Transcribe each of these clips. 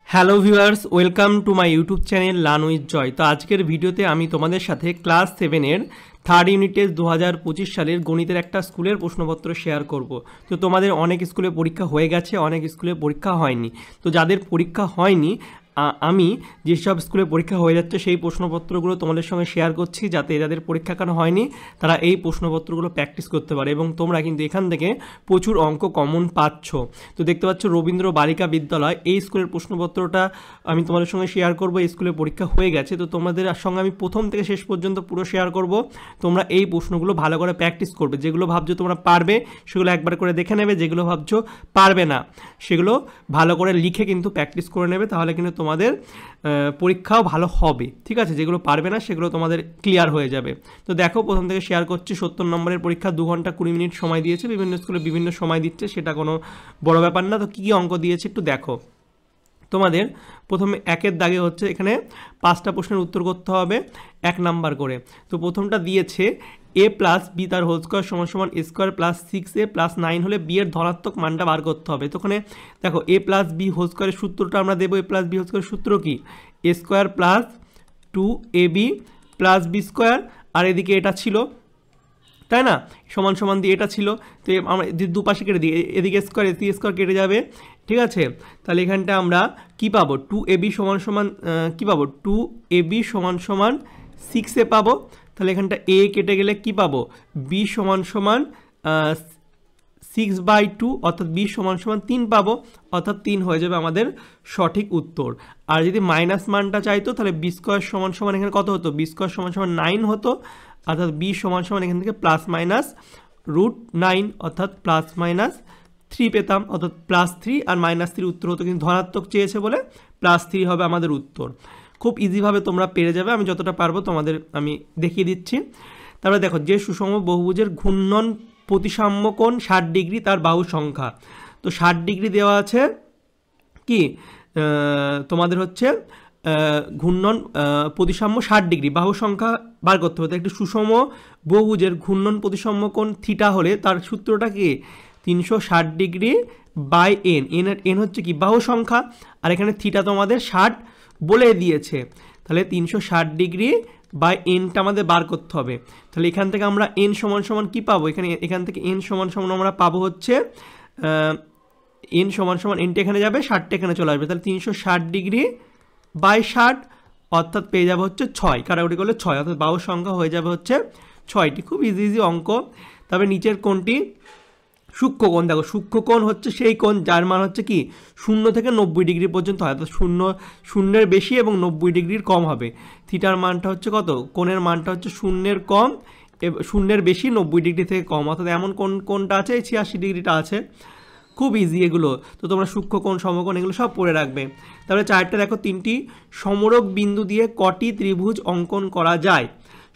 Hello viewers, welcome to my YouTube channel learn with Joy. তো আজকের ভিডিওতে আমি তোমাদের সাথে ক্লাস 7-এর থার্ড ইউনিট টেস্ট 2025 সালের গণিতের একটা স্কুলের প্রশ্নপত্র শেয়ার করব। তো তোমাদের অনেক স্কুলে পরীক্ষা হয়ে গেছে, অনেক স্কুলে পরীক্ষা হয়নি। তো যাদের পরীক্ষা হয়নি, আমি যেসব স্কুলে পরীক্ষা হয়ে যাচ্ছে সেই প্রশ্নপত্রগুলো তোমাদের সঙ্গে শেয়ার করছি, যাতে যাদের পরীক্ষা কেন হয়নি তারা এই প্রশ্নপত্রগুলো প্র্যাকটিস করতে পারে এবং তোমরা কিন্তু এখান থেকে প্রচুর অঙ্ক কমন পাচ্ছ। তো দেখতে পাচ্ছ রবীন্দ্র বালিকা বিদ্যালয়, এই স্কুলের প্রশ্নপত্রটা আমি তোমাদের সঙ্গে শেয়ার করব। এই স্কুলে পরীক্ষা হয়ে গেছে, তো তোমাদের সঙ্গে আমি প্রথম থেকে শেষ পর্যন্ত পুরো শেয়ার করব। তোমরা এই প্রশ্নগুলো ভালো করে প্র্যাকটিস করবে। যেগুলো ভাবছো তোমরা পারবে সেগুলো একবার করে দেখে নেবে, যেগুলো ভাবছো পারবে না সেগুলো ভালো করে লিখে কিন্তু প্র্যাকটিস করে নেবে, তাহলে কিন্তু তোমাদের পরীক্ষাও ভালো হবে। ঠিক আছে, যেগুলো পারবে না সেগুলো তোমাদের ক্লিয়ার হয়ে যাবে। তো দেখো, প্রথম থেকে শেয়ার করছি। 70 নম্বরের পরীক্ষা 2 ঘন্টা 20 মিনিট সময় দিয়েছে। বিভিন্ন স্কুলে বিভিন্ন সময় দিচ্ছে, সেটা কোনো বড় ব্যাপার না। তো কী কী অঙ্ক দিয়েছে একটু দেখো। তোমাদের প্রথমে একের দাগে হচ্ছে এখানে 5টা প্রশ্নের উত্তর করতে হবে 1 নাম্বার করে। তো প্রথমটা দিয়েছে a প্লাস বি তার হোল স্কোয়ার সমান সমান a square plus 6a plus 9 হলে বি এর ধনাত্মক মানটা বার করতে হবে। তো ওখানে দেখো a প্লাস বি হোল স্কোয়ারের সূত্রটা আমরা দেবো। a প্লাস বি হোল স্কোয়ারের সূত্র কি? a square plus 2ab plus B square, আর এদিকে এটা ছিল, তাই না? সমান সমান দিয়ে এটা ছিল, তো আমরা দুপাশে কেটে দিই, এদিকে স্কোয়ার এসি স্কোয়ার কেটে যাবে। ঠিক আছে, তাহলে এখানটা আমরা কি পাবো? 2ab সমান সমান কী পাবো? 2ab সমান সমান 6a পাবো। তাহলে এখানটা a কেটে গেলে কি পাবো? b সমান সমান 6/2, অর্থাৎ b সমান সমান 3 পাবো, অর্থাৎ 3 হয়ে যাবে আমাদের সঠিক উত্তর। আর যদি মাইনাস মানটা চাইতো তাহলে বি স্কোয়ার সমান সমান এখানে কত হতো? বি স্কোয়ার সমান সমান 9 হতো, অর্থাৎ বি সমান সমান এখান থেকে প্লাস মাইনাস √9, অর্থাৎ প্লাস মাইনাস 3 পেতাম, অর্থাৎ +3 আর -3 উত্তর হতো, কিন্তু ধনাত্মক চেয়েছে বলে +3 হবে আমাদের উত্তর। খুব ইজিভাবে তোমরা পেরে যাবে, আমি যতটা পারবো তোমাদের আমি দেখিয়ে দিচ্ছি। তারপরে দেখো, যে সুষম বহুভুজের ঘূর্ণন প্রতিসাম্য কোণ 60 ডিগ্রি তার বাহু সংখ্যা। তো 60 ডিগ্রি দেওয়া আছে, কি তোমাদের হচ্ছে ঘূর্ণন প্রতিসাম্য 60 ডিগ্রি, বাহু সংখ্যা বার করতে হবে। একটি সুষম বহুভুজের ঘূর্ণন প্রতিসাম্য কোণ থিটা হলে তার সূত্রটা কি? 360 ডিগ্রি বাই এন। এন হচ্ছে কি? বাহু সংখ্যা, আর এখানে থিটা তোমাদের 60 বলে দিয়েছে। তাহলে 360 ডিগ্রি বাই এনটা আমাদের বার করতে হবে। তাহলে এখান থেকে আমরা এন সমান সমান কী পাবো? এখান থেকে এন সমান সমান আমরা পাবো হচ্ছে এন সমান সমান এনটা এখানে যাবে, 60টা এখানে চলে আসবে। তাহলে 360 ডিগ্রি বাই 60, অর্থাৎ পেয়ে যাবে হচ্ছে 6। কাটাকুটি করলে 6, অর্থাৎ বাহুর সংখ্যা হয়ে যাবে হচ্ছে 6টি। খুব ইজি অঙ্ক। তবে নিচের কোণটি সূক্ষ্মকোণ। দেখো, সূক্ষ্মকোণ হচ্ছে সেই কোণ যার মান হচ্ছে কি 0 থেকে 90 ডিগ্রি পর্যন্ত হয়, অর্থাৎ শূন্যের বেশি এবং 90 ডিগ্রির কম হবে। থিটার মানটা হচ্ছে কত? কোণের মানটা হচ্ছে 0-এর কম, 0-এর বেশি, 90 ডিগ্রি থেকে কম, অর্থাৎ এমন কোণটা আছে, এই 86 ডিগ্রিটা আছে। খুব ইজি এগুলো। তো তোমরা সূক্ষ্মকোণ, সমকোণ এগুলো সব পড়ে রাখবে। তারপরে 4টা দেখো, 3টি সমরক বিন্দু দিয়ে কটি ত্রিভুজ অঙ্কন করা যায়?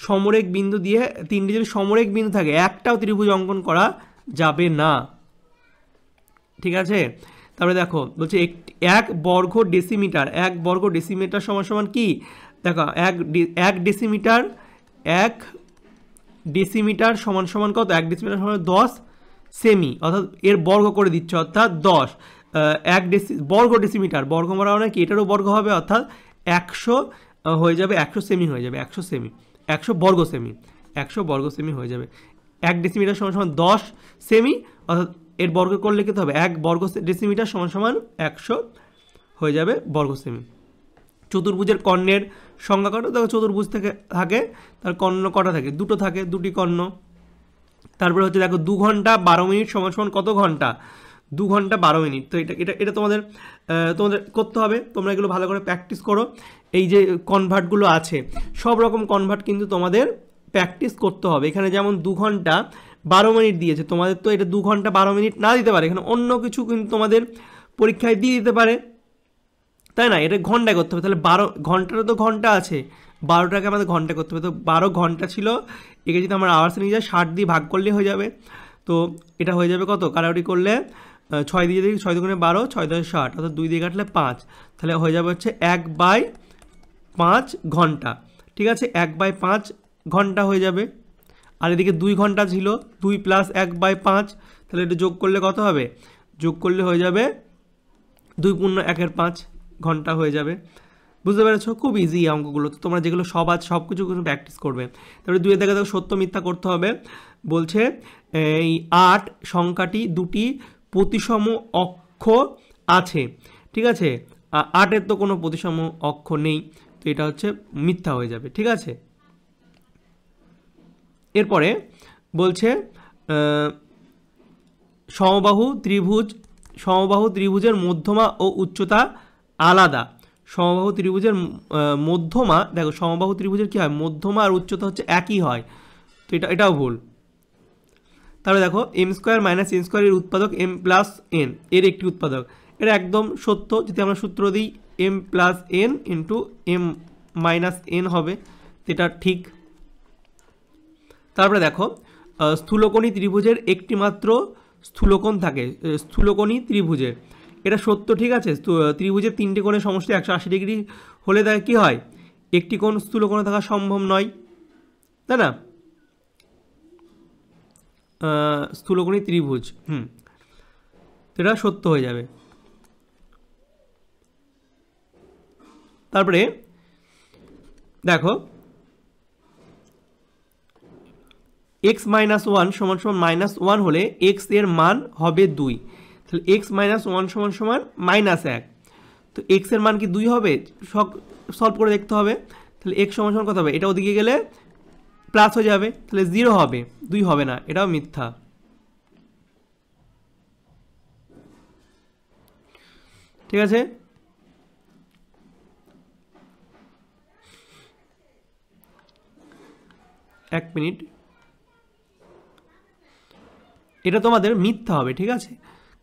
সমরেখ বিন্দু দিয়ে 3টি যদি সমরেখ বিন্দু থাকে, একটাও ত্রিভুজ অঙ্কন করা যাবে না। ঠিক আছে, তারপরে দেখো বলছে এক বর্গ ডেসিমিটার, 1 বর্গ ডেসিমিটার সমান সমান কি? দেখো, 1 ডেসিমিটার সমান সমান কত? 1 ডেসিমিটার সমান 10 সেমি, অর্থাৎ এর বর্গ করে দিচ্ছে, অর্থাৎ 10। বর্গ ডেসিমিটার, বর্গ মারা মানে কি? এটারও বর্গ হবে, অর্থাৎ 100 হয়ে যাবে, 100 সেমি হয়ে যাবে, 100 সেমি, 100 বর্গ সেমি, 100 বর্গ সেমি হয়ে যাবে। 1 ডেসিমিটার সমান সমান 10 সেমি, অর্থাৎ এর বর্গ করলে কী হবে? 1 বর্গ ডেসিমিটার সমান সমান 100 হয়ে যাবে বর্গ সেমি। চতুর্ভুজের কর্ণের সংখ্যা কত? দেখো, চতুর্ভুজ থেকে থাকে তার কর্ণ কটা থাকে? 2টো থাকে, 2টি কর্ণ। তারপরে হচ্ছে দেখো, 2 ঘন্টা 12 মিনিট সমান সমান কত ঘন্টা? 2 ঘন্টা 12 মিনিট। তো এটা তোমাদের করতে হবে। তোমরা এগুলো ভালো করে প্র্যাকটিস করো। এই যে কনভার্টগুলো আছে, সব রকম কনভার্ট কিন্তু তোমাদের প্র্যাকটিস করতে হবে। এখানে যেমন 2 ঘন্টা 12 মিনিট দিয়েছে, তোমাদের তো এটা 2 ঘন্টা 12 মিনিট না দিতে পারে, এখানে অন্য কিছু কিন্তু তোমাদের পরীক্ষায় দিয়ে দিতে পারে, তাই না? এটা ঘন্টায় করতে হবে। তাহলে 12 ঘন্টারও তো ঘন্টা আছে, 12টাকে আমাদের ঘন্টা করতে হবে। তো 12 ঘন্টা ছিল, একে যদি আমরা আওয়ার্সে নিয়ে যাই 60 দিয়ে ভাগ করলেই হয়ে যাবে। তো এটা হয়ে যাবে কত? কাটাকুটি করলে 6 দিয়ে দিই, 6 দুগুণে 12, 6 10 60, অর্থাৎ 2 দিয়ে কাটলে 5, তাহলে হয়ে যাবে হচ্ছে 1/5 ঘন্টা। ঠিক আছে, 1/5 ঘন্টা হয়ে যাবে। আর এদিকে 2 ঘন্টা ছিল, 2 + 1/5, তাহলে এটা যোগ করলে কত হবে? যোগ করলে হয়ে যাবে 2 × 1 = 5, ঘন্টা হয়ে যাবে। বুঝতে পেরেছো? খুব ইজি অঙ্কগুলো, তো তোমরা যেগুলো সব কিছু প্র্যাকটিস করবে। তারপরে 2 দেখো সত্য মিথ্যা করতে হবে। বলছে এই 8 সংখ্যাটি দুটি প্রতিসম অক্ষ আছে, ঠিক আছে? 8-এর তো কোনো প্রতিসম অক্ষ নেই, তো এটা হচ্ছে মিথ্যা হয়ে যাবে, ঠিক আছে? এরপরে বলছে সমবাহু ত্রিভুজের মধ্যমা ও উচ্চতা আলাদা। সমবাহু ত্রিভুজের মধ্যমা, দেখো সমবাহু ত্রিভুজের কী হয়, মধ্যমা আর উচ্চতা হচ্ছে একই হয়, তো এটাও ভুল। তাহলে দেখো m² - n² এর উৎপাদক m + n এর একটি উৎপাদক, এটা একদম সত্য। যদি আমরা সূত্র দিই m + n into m - n হবে, এটা ঠিক। তারপরে দেখো স্থূলকোণী ত্রিভুজের একটি মাত্র স্থূলকোণ থাকে, স্থূলকোণী ত্রিভুজের, এটা সত্য, ঠিক আছে? ত্রিভুজের 3টে কোণের সমষ্টি 180 ডিগ্রি হলে তাই কী হয়, একটি কোণ স্থূলকোণে থাকা সম্ভব নয়, তাই না? স্থূলকোণী ত্রিভুজ, এটা সত্য হয়ে যাবে। তারপরে দেখো x - 1 = -1 হলে x এর মান হবে 2, তাহলে x - 1 = -1, তো x এর মান কি 2 হবে? সলভ করে দেখতে হবে। তাহলে x = কত হবে, এটা ওদিকে গেলে প্লাস হয়ে যাবে, তাহলে 0 হবে, 2 হবে না, এটাও মিথ্যা, ঠিক আছে? এক মিনিট, এটা তোমাদের মিথ্যা হবে, ঠিক আছে?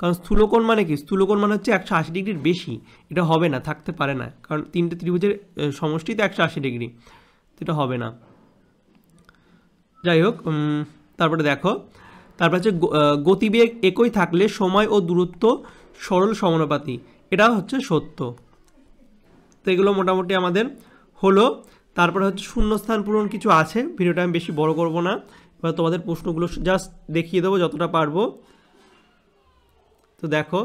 কারণ স্থূলকোণ মানে কি, স্থূলকোণ মানে হচ্ছে 180 ডিগ্রির বেশি, এটা হবে না, থাকতে পারে না, কারণ 3টে ত্রিভুজের সমষ্টি তো 180 ডিগ্রি, তো এটা হবে না। যাই হোক, তারপরে দেখো, তারপরে হচ্ছে গতিবেগ একই থাকলে সময় ও দূরত্ব সরল সমানুপাতি, এটা হচ্ছে সত্য। তো এগুলো মোটামুটি আমাদের হলো। তারপরে হচ্ছে শূন্যস্থান পূরণ কিছু আছে, ভিডিওটা আমি বেশি বড় করব না, এবার তোমাদের প্রশ্নগুলো জাস্ট দেখিয়ে দেবো যতটা পারবো। তো দেখো,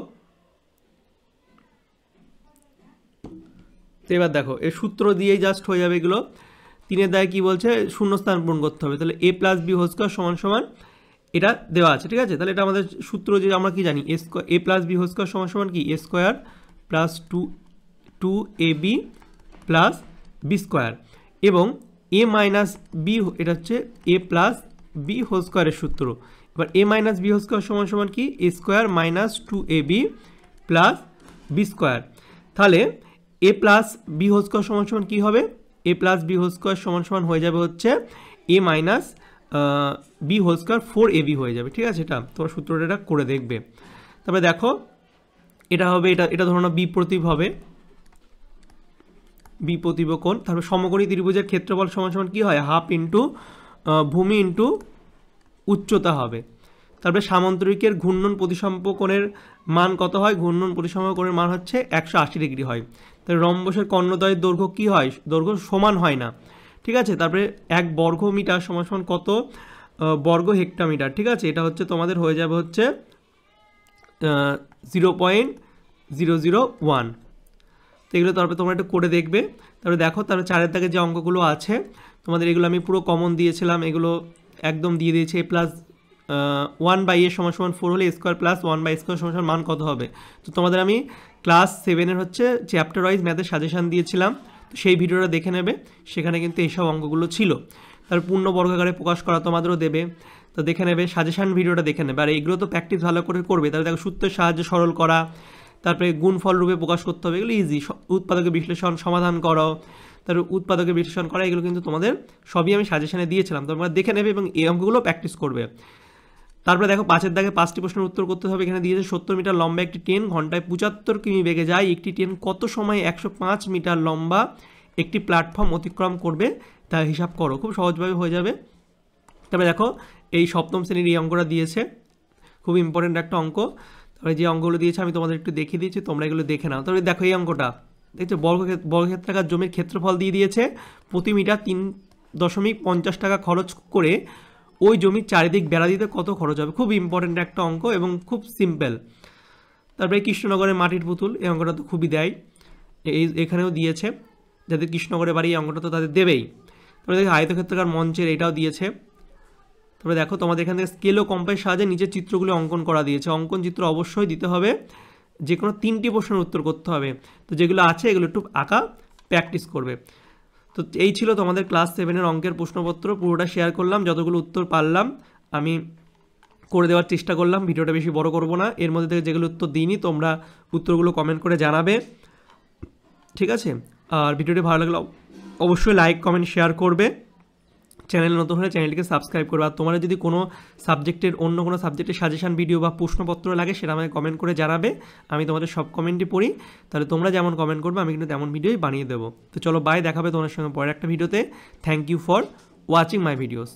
তো এবার দেখো এই সূত্র দিয়েই জাস্ট হয়ে যাবে এগুলো। 3-এর দায়ে কী বলছে, শূন্যস্থান পূরণ করতে হবে, তাহলে a + b² = এটা দেওয়া আছে, ঠিক আছে? তাহলে এটা আমাদের সূত্র, যে আমরা কি জানি, a + b² = কি, a² + 2ab + b² এবং a - b, এটা হচ্ছে a + b² এর সূত্র। এবার a - b² = কি, a² - 2ab + b²। তাহলে a + b² কি হবে, a + b² হয়ে যাবে হচ্ছে a - b² 4ab হয়ে যাবে, ঠিক আছে? এটা তোমার সূত্রটা এটা করে দেখবে। তারপরে দেখো এটা হবে, এটা ধরো না বিপ্রতীপ হবে, বিপ্রতীপ কোণ। তারপরে সমকোণী ত্রিভুজের ক্ষেত্রফল সমান কি হয়, হাফ ইন্টু ভূমি ইন্টু উচ্চতা হবে। তারপরে সামান্তরিকের ঘূর্ণন প্রতিসম্প কোণের মান কত হয়, ঘূর্ণন প্রতিসম্প কোণের মান হচ্ছে 180 ডিগ্রি হয়। তাহলে রম্বসের কর্ণদ্বয়ের দৈর্ঘ্য কি হয়, দৈর্ঘ্য সমান হয় না, ঠিক আছে? তারপরে 1 বর্গ মিটার সমান কত বর্গ হেক্টোমিটার, ঠিক আছে? এটা হচ্ছে তোমাদের হয়ে যাবে হচ্ছে 0.001। তো এগুলো তারপরে তোমরা একটু করে দেখবে। তারপরে দেখো, তারপরে 4-এর দাগে যে অঙ্কগুলো আছে তোমাদের, এগুলো আমি পুরো কমন দিয়েছিলাম, এগুলো একদম দিয়ে দিয়েছি। a + 1/a = 4 হলে a² + 1/a² মান কত হবে? তো তোমাদের আমি ক্লাস 7-এর হচ্ছে চ্যাপ্টার ওয়াইজ ম্যাথের সাজেশান দিয়েছিলাম, তো সেই ভিডিওটা দেখে নেবে, সেখানে কিন্তু এইসব অঙ্কগুলো ছিল। তারপর পূর্ণ বর্গাকারে প্রকাশ করা তোমাদেরও দেবে, তো দেখে নেবে, সাজেশান ভিডিওটা দেখে নেবে। আর এগুলো তো প্র্যাকটিস ভালো করে করবে। তাহলে দেখো সূত্রের সাহায্যে সরল করা, তারপরে গুণফল রূপে প্রকাশ করতে হবে, এগুলো ইজি। উৎপাদকের বিশ্লেষণ সমাধান করো, তারপর উৎপাদকের বিশ্লেষণ করা, এগুলো কিন্তু তোমাদের সবই আমি সাজেশানে দিয়েছিলাম, তোমরা দেখে নেবে এবং এই অঙ্কগুলো প্র্যাকটিস করবে। তারপরে দেখো 5-এর দাগে 5টি প্রশ্নের উত্তর করতে হবে। এখানে দিয়েছে 70 মিটার লম্বা একটি ট্রেন ঘন্টায় 75 কিমি বেগে যায়, একটি ট্রেন কত সময় 105 মিটার লম্বা একটি প্ল্যাটফর্ম অতিক্রম করবে তা হিসাব করো। খুব সহজভাবে হয়ে যাবে। তারপরে দেখো এই 7ম শ্রেণীর এই অঙ্কটা দিয়েছে, খুব ইম্পর্টেন্ট একটা অঙ্ক। তারপরে যে অঙ্কগুলো দিয়েছে আমি তোমাদের একটু দেখিয়ে দিয়েছি, তোমরা এগুলো দেখে নাও। তারপরে দেখো এই অঙ্কটা দেখছো, বর্গক্ষেত্রাকার জমির ক্ষেত্রফল দিয়ে দিয়েছে, প্রতি মিটার 3.50 টাকা খরচ করে ওই জমির চারিদিক বেড়া দিতে কত খরচ হবে। খুব ইম্পর্টেন্ট একটা অঙ্ক এবং খুব সিম্পল। তারপরে কৃষ্ণনগরের মাটির পুতুল, এই অঙ্কটা তো খুবই দেয়। এখানেও দিয়েছে, যাদের কৃষ্ণনগরের বাড়ি এই অঙ্কটা তো তাদের দেবেই। তারপরে দেখো আয়তক্ষেত্রাকার মঞ্চের এটাও দিয়েছে। তারপরে দেখো তোমাদের এখান থেকে স্কেল ও কম্পাসের সাহায্যে নিচের চিত্রগুলো অঙ্কন করা দিয়েছে। অঙ্কন চিত্র অবশ্যই দিতে হবে, যে কোনো 3টি প্রশ্নের উত্তর করতে হবে। তো যেগুলো আছে এগুলো একটু আঁকা প্র্যাকটিস করবে। তো এই ছিল তোমাদের ক্লাস 7-এর অঙ্কের প্রশ্নপত্র, পুরোটা শেয়ার করলাম, যতগুলো উত্তর পারলাম আমি করে দেওয়ার চেষ্টা করলাম, ভিডিওটা বেশি বড় করব না। এর মধ্যে থেকে যেগুলো উত্তর দিইনি তোমরা উত্তরগুলো কমেন্ট করে জানাবে, ঠিক আছে? আর ভিডিওটি ভালো লাগলে অবশ্যই লাইক কমেন্ট শেয়ার করবে, চ্যানেল নতুন হলে চ্যানেলটিকে সাবস্ক্রাইব করবে। আর তোমরা যদি কোনো সাবজেক্টের অন্য কোনো সাবজেক্টের সাজেশন ভিডিও বা প্রশ্নপত্র লাগে সেটা আমাকে কমেন্ট করে জানাবে, আমি তোমাদের সব কমেন্টই পড়ি। তাহলে তোমরা যেমন কমেন্ট করবে আমি কিন্তু তেমন ভিডিওই বানিয়ে দেবো। তো চলো বাই, দেখাবে তোমার সঙ্গে পরের একটা ভিডিওতে। Thank you for watching my videos.